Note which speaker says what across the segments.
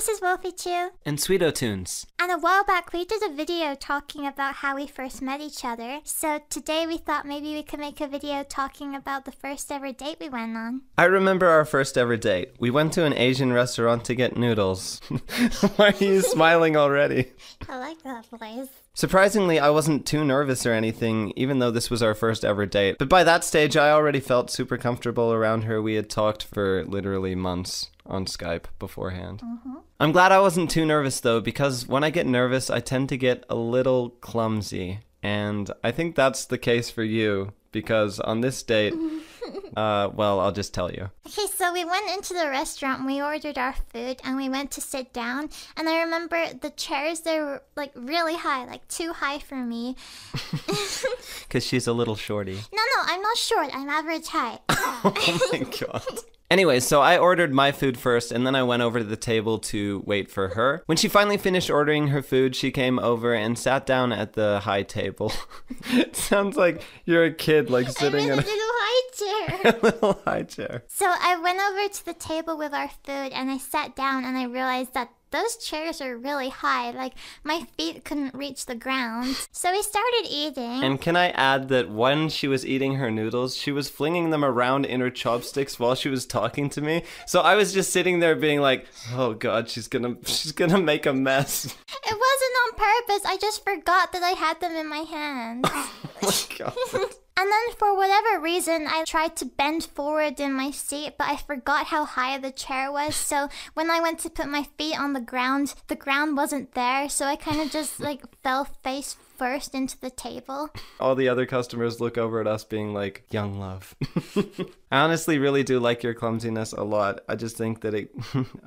Speaker 1: this is Wolfychu.
Speaker 2: And Sweeto Tunes.
Speaker 1: And a while back we did a video talking about how we first met each other. So today we thought maybe we could make a video talking about the first ever date we went on.
Speaker 2: I remember our first ever date. We went to an Asian restaurant to get noodles. Why are you smiling already?
Speaker 1: I like that place.
Speaker 2: Surprisingly, I wasn't too nervous or anything, even though this was our first ever date. But by that stage, I already felt super comfortable around her. We had talked for literally months on Skype beforehand. I'm glad I wasn't too nervous though, because when I get nervous, I tend to get a little clumsy. And I think that's the case for you, because on this date, well, I'll just tell you.
Speaker 1: Okay, so we went into the restaurant, we ordered our food, and we went to sit down. And I remember the chairs, they were like really high, like too high for me.
Speaker 2: Because she's a little shorty.
Speaker 1: No, I'm not short, I'm average height.
Speaker 2: Oh my god. Anyway, so I ordered my food first, and then I went over to the table to wait for her. When she finally finished ordering her food, she came over and sat down at the high table. It sounds like you're a kid, like sitting in a
Speaker 1: little high chair.
Speaker 2: a little high chair.
Speaker 1: So I went over to the table with our food, and I sat down, and I realized that those chairs are really high, like my feet couldn't reach the ground. So we started eating.
Speaker 2: And can I add that when she was eating her noodles, she was flinging them around in her chopsticks while she was talking to me. So I was just sitting there being like, oh god, she's gonna make a mess.
Speaker 1: It wasn't on purpose, I just forgot that I had them in my hands.
Speaker 2: Oh my god.
Speaker 1: And then for whatever reason, I tried to bend forward in my seat, but I forgot how high the chair was. So when I went to put my feet on the ground wasn't there. So I kind of just like fell face first into the table.
Speaker 2: All the other customers look over at us being like, young love. I honestly really do like your clumsiness a lot. I just think that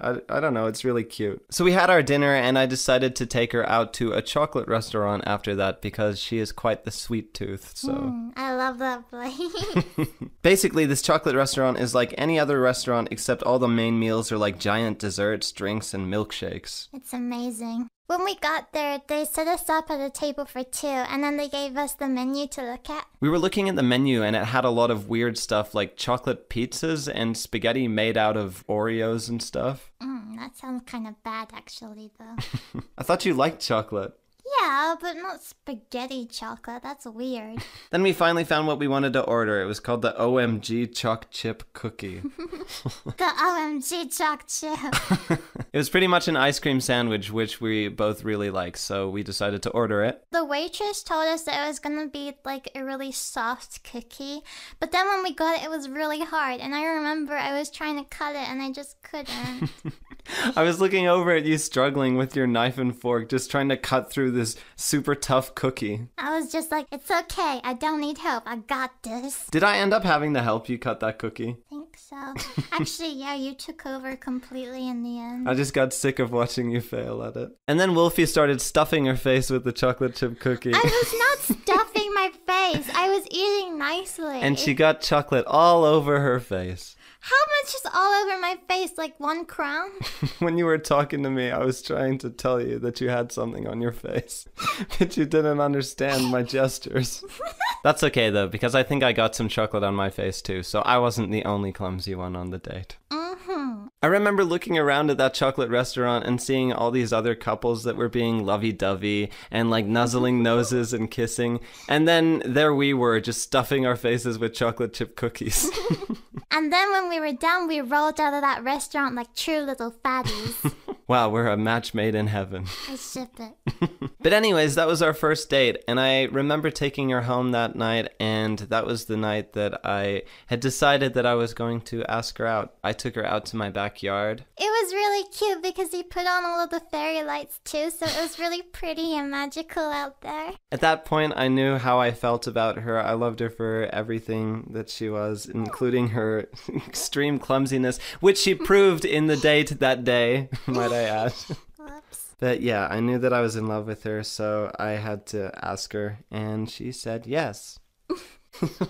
Speaker 2: I don't know, it's really cute. So we had our dinner and I decided to take her out to a chocolate restaurant after that because she is quite the sweet tooth, so.
Speaker 1: I love that place.
Speaker 2: Basically, this chocolate restaurant is like any other restaurant except all the main meals are like giant desserts, drinks, and milkshakes.
Speaker 1: It's amazing. When we got there, they set us up at a table for two, and then they gave us the menu to look at.
Speaker 2: We were looking at the menu, and it had a lot of weird stuff like chocolate pizzas and spaghetti made out of Oreos and stuff.
Speaker 1: That sounds kind of bad, actually, though.
Speaker 2: I thought you liked chocolate.
Speaker 1: Yeah, but not spaghetti chocolate. That's weird.
Speaker 2: Then we finally found what we wanted to order. It was called the OMG Choc Chip Cookie.
Speaker 1: The OMG Choc Chip.
Speaker 2: It was pretty much an ice cream sandwich, which we both really like, so we decided to order it.
Speaker 1: The waitress told us that it was gonna be like a really soft cookie, but then when we got it, it was really hard, and I remember I was trying to cut it and I just couldn't.
Speaker 2: I was looking over at you struggling with your knife and fork, just trying to cut through this super tough cookie.
Speaker 1: I was just like, it's okay, I don't need help, I got this.
Speaker 2: Did I end up having to help you cut that cookie?
Speaker 1: I think so. Actually, yeah, you took over completely in the end.
Speaker 2: I just got sick of watching you fail at it. And then Wolfie started stuffing her face with the chocolate chip cookie.
Speaker 1: I was not stuffing my face, I was eating nicely.
Speaker 2: And she got chocolate all over her face.
Speaker 1: How much is all over my face? Like 1 crown?
Speaker 2: When you were talking to me, I was trying to tell you that you had something on your face, but you didn't understand my gestures. That's okay though, because I think I got some chocolate on my face too, so I wasn't the only clumsy one on the date. I remember looking around at that chocolate restaurant and seeing all these other couples that were being lovey-dovey and like nuzzling noses and kissing, and then there we were just stuffing our faces with chocolate chip cookies.
Speaker 1: And then when we were done, we rolled out of that restaurant like true little fatties.
Speaker 2: Wow, we're a match made in heaven.
Speaker 1: I ship it.
Speaker 2: But anyways, that was our first date, and I remember taking her home that night, and that was the night that I had decided that I was going to ask her out. I took her out to my backyard.
Speaker 1: It was really cute because he put on all of the fairy lights too, so it was really pretty and magical out there.
Speaker 2: At that point, I knew how I felt about her. I loved her for everything that she was, including her extreme clumsiness, which she proved in the date that day, might I add.
Speaker 1: Whoops.
Speaker 2: But yeah, I knew that I was in love with her, so I had to ask her, and she said yes.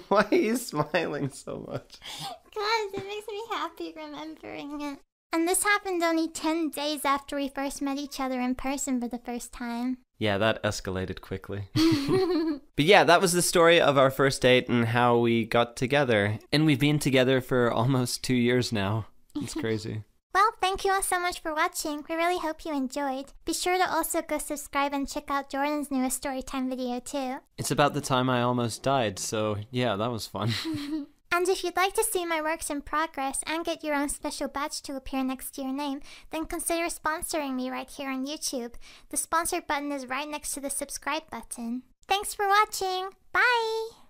Speaker 2: Why are you smiling so much?
Speaker 1: Because it makes me happy remembering it. And this happened only 10 days after we first met each other in person for the first time.
Speaker 2: Yeah, that escalated quickly. But yeah, that was the story of our first date and how we got together. And we've been together for almost 2 years now. It's crazy.
Speaker 1: Well, thank you all so much for watching. We really hope you enjoyed. Be sure to also go subscribe and check out Jordan's newest storytime video too.
Speaker 2: It's about the time I almost died, so yeah, that was fun.
Speaker 1: And if you'd like to see my works in progress and get your own special badge to appear next to your name, then consider sponsoring me right here on YouTube. The sponsor button is right next to the subscribe button. Thanks for watching. Bye!